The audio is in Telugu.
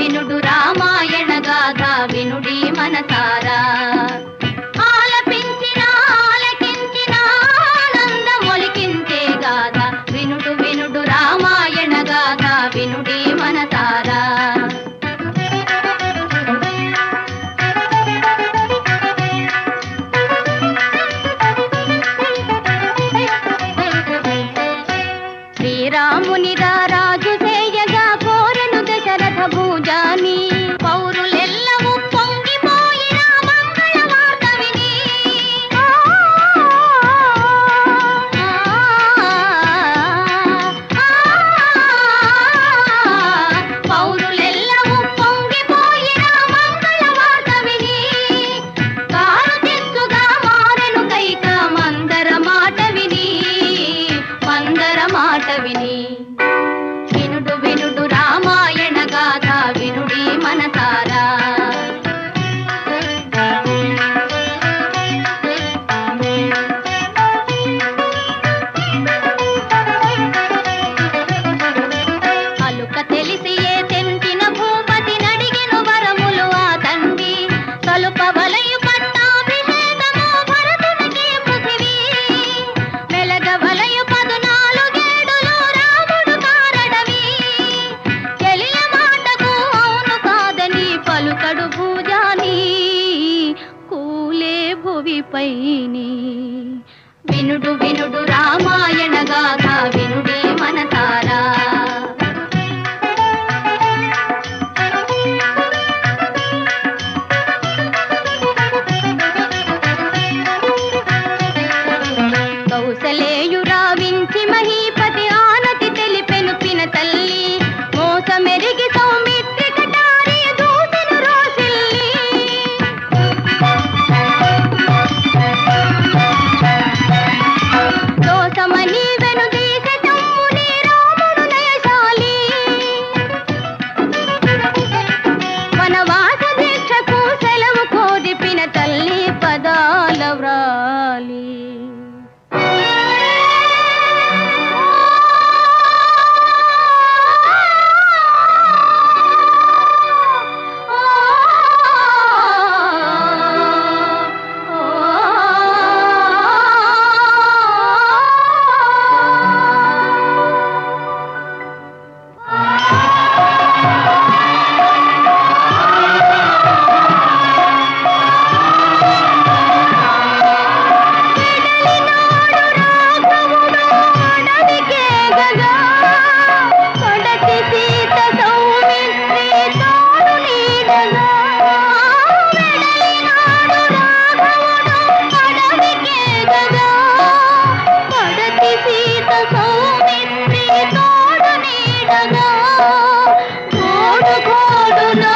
వినుడు రామాయణ గాథ వినుడి మనసారా ఆలపించిన ఆలకించిన ఆనందమొలికించే గాథ వినుడు వినుడు రామాయణ గాథ వినుడి మనసారా శ్రీరాముని రాజు చేయగా కోరెను దశరథ భూజాని పౌరులెల్లవూ పొంగిపోయిన మంగళ వార్త విని పౌరులెల్లవూ పొంగిపోయిన మంగళ వార్త విని కారు తెచ్చుగా మారెను కైక మందర మాట విని వినుడు వినుడు రామాయణ గాథ వినుడి మనసారా అలుక తెలిసి ఏ తెంచిన భూపతి నడిగెను వరములు ఆ తండ్రి తలుప వలయు పట్టాభిషేకము భరతునికి పృథివీ మెలగ వలయు 14 రాముడు కారడవి చెలియ మాటకు అవును కాదని పలుకడు భూజాని కూలే భువిపైని వినుడు వినుడు రామాయణ గాథ వినుడి మనసారా కౌసలేయు రావించి మహీపతి ఆనతి తెలిపెను పిన తల్లి మోసమెరిగి సౌమిత్రి కటారి దూసెను రోసిల్లి దోసమని వెనుదీసె తమ్ముని రాముడు నయశాలి వనవాస దీక్షకు సెలవు కోరి పిన తల్లి పదాల వ్రాలి గోడు గోడు నా